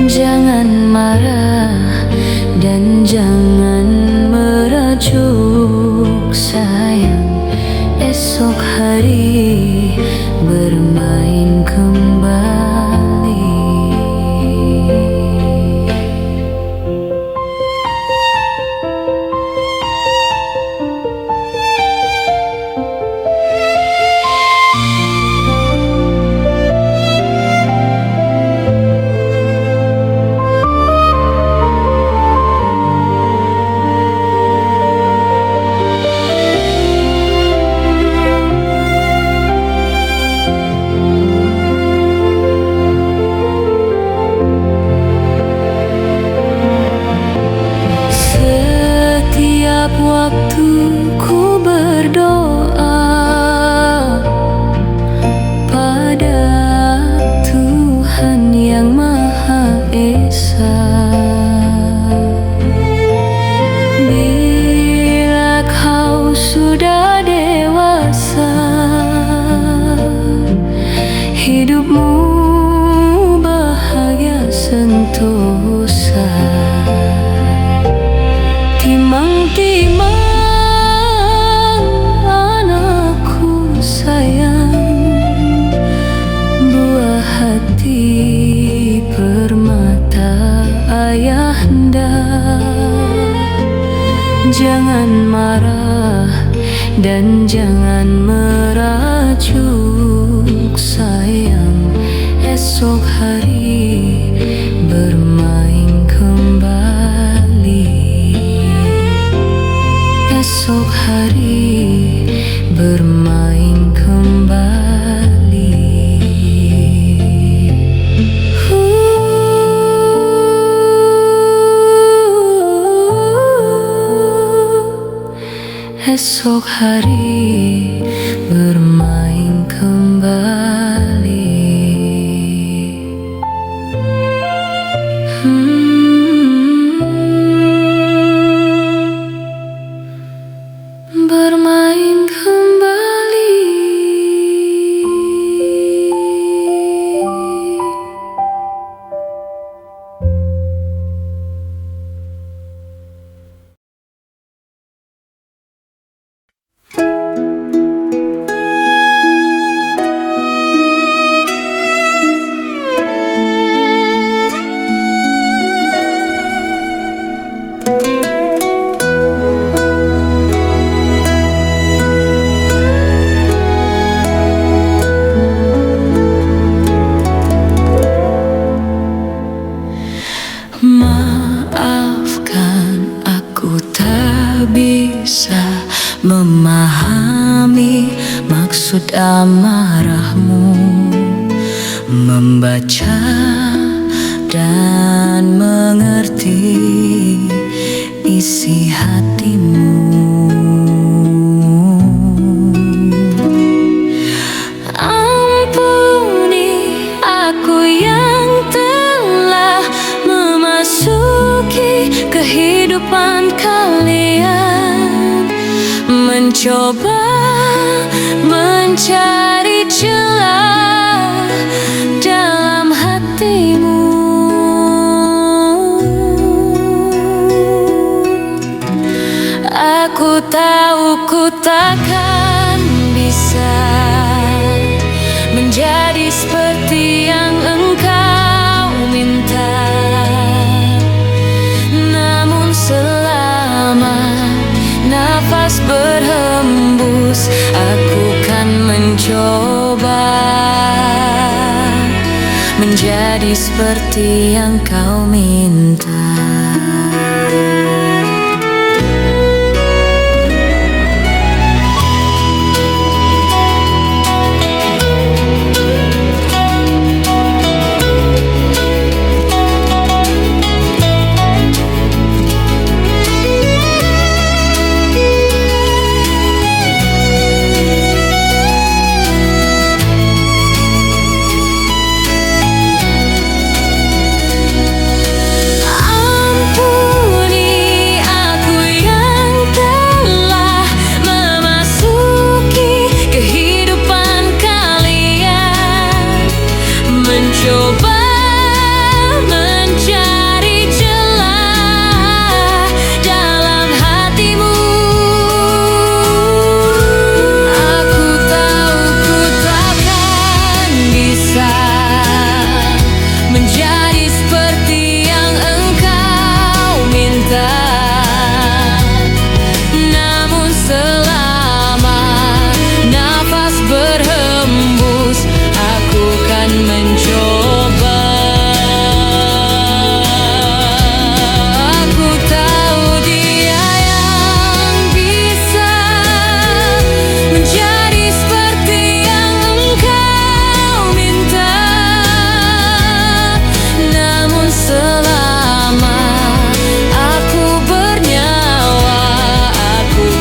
Jangan marah dan jangan merajuk sayang. Esok hari bermain kembali. ayahanda. Jangan marah dan jangan merajuk sayang. Esok hari bermain kembali. Esok hari bermain kembali. Esok hari bermain kembali. Bermain kembali. Maafkan, aku tak bisa memahami maksud amarahmu. Membaca dan mengerti isi hatimu. Ampuni aku yang telah memasuki kehidupan kalian, mencoba mencari celah dalam hatimu. Aku tahu ku takkan bisa menjadi seperti yang engkau minta. Namun selama nafas berhembus, aku kan mencoba menjadi seperti yang kau minta. Coba mencari celah dalam hatimu. Aku tahu ku takkan bisa menjadi seperti yang engkau minta. Namun selama nafas berhembus, aku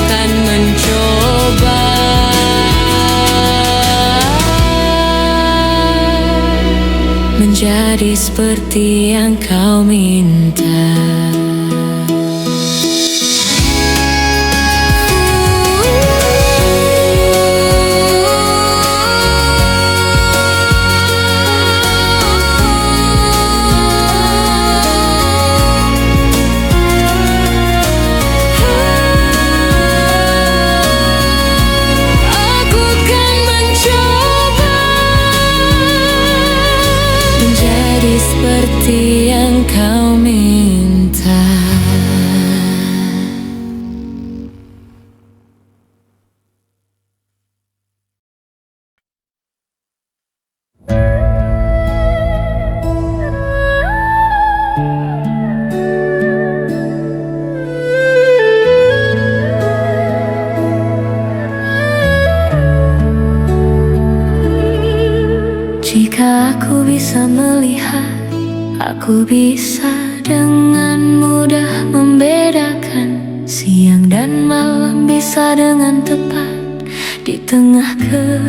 kan mencoba. Menjadi seperti yang kau minta. Seperti yang kau minta. Jika aku bisa melihat, aku bisa dengan mudah membedakan siang dan malam, bisa dengan tepat di tengah keramaian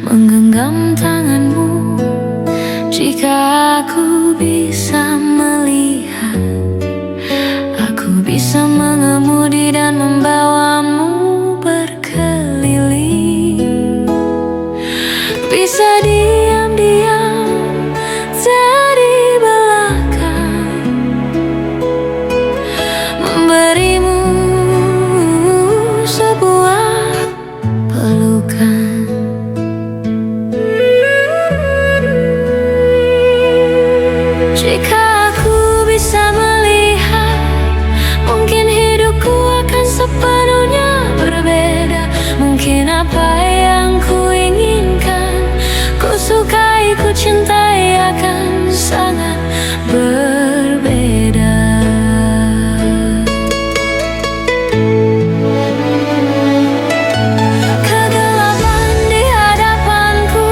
menggenggam tanganmu. Jika aku bisa melihat, aku bisa mengemudi dan membawamu berkeliling. Bisa diam-diam dari belakang, memberimu sebuah pelukan. Jika aku bisa melihat, mungkin hidupku akan sepenuhnya berbeda. Mungkin apa yang ku inginkan, ku sukai, ku cintai akan sangat berbeda. Kegelapan di hadapanku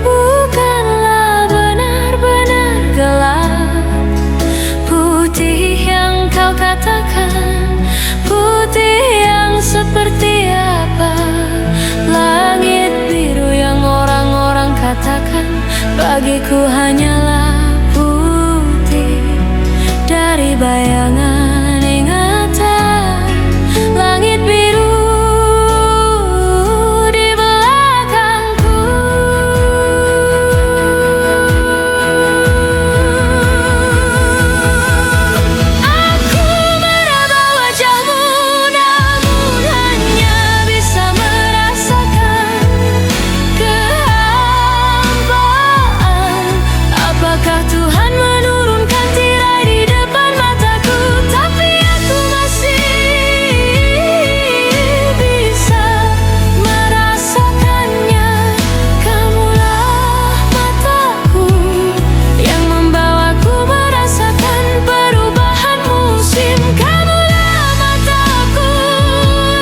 bukanlah benar-benar gelap. Putih yang kau katakan, putih yang seperti apa? Langit biru yang orang-orang katakan, bagiku hanyalah putih dari bayangan ingatan. Langit biru di belakangku. Aku meraba wajahmu, namun hanya bisa merasakan kehampaan. Apakah Tuhan menurunkan tirai di depan mataku? Tapi aku masih bisa merasakannya. Kamulah mataku yang membawaku merasakan perubahan musim. Kamulah mataku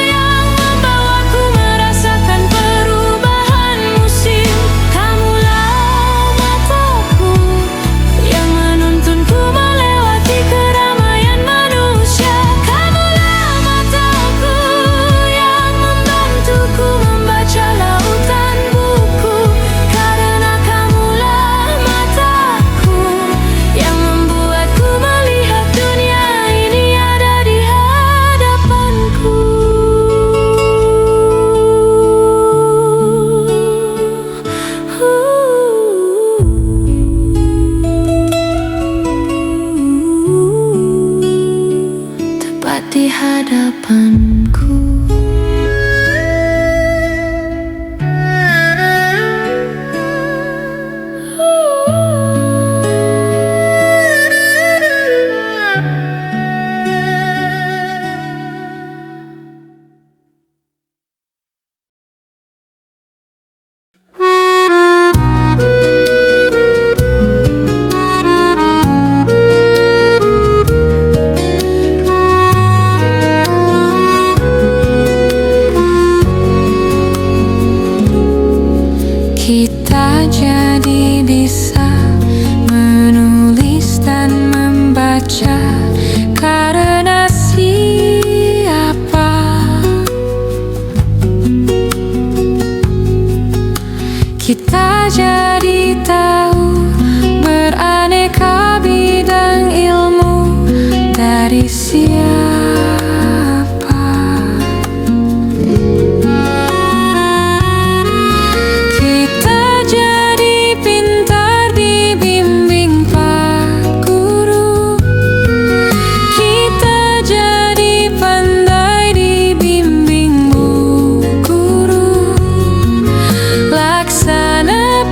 yang membawaku merasakan perubahan musim. Kamulah mataku yang menuntunku melewati keramaian manusia. Kamulah mataku yang membantuku membaca lautan buku. Karena kamulah mataku yang membuatku melihat dunia ini ada di hadapanku. Tepat di hadapanku. Kita jadi bisa menulis dan membaca karena siapa? Kita jadi tahu beraneka bidang ilmu dari siapa? Kita jadi pintar dibimbing Pak Guru. Kita jadi pandai dibimbing Bu Guru. Laksana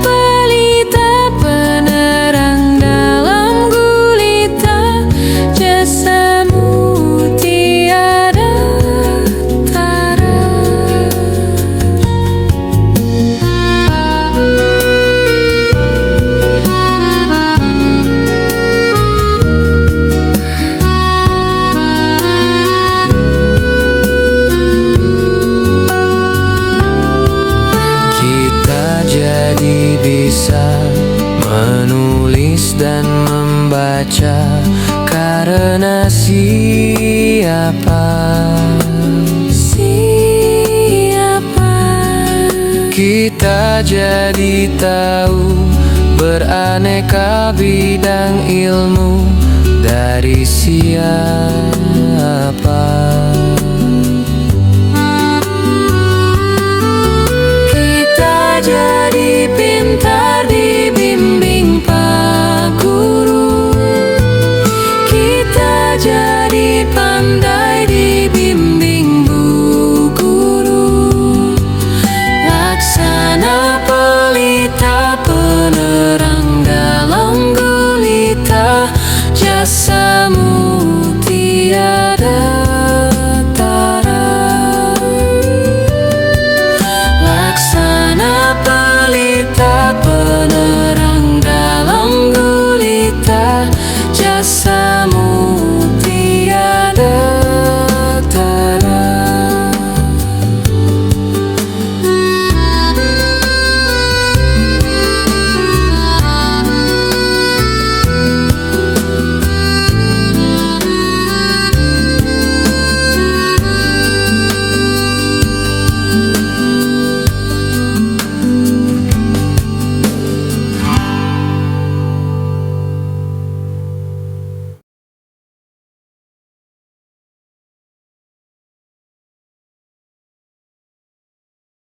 bisa menulis dan membaca karena siapa kita jadi tahu beraneka bidang ilmu dari siapa.
Kita jadi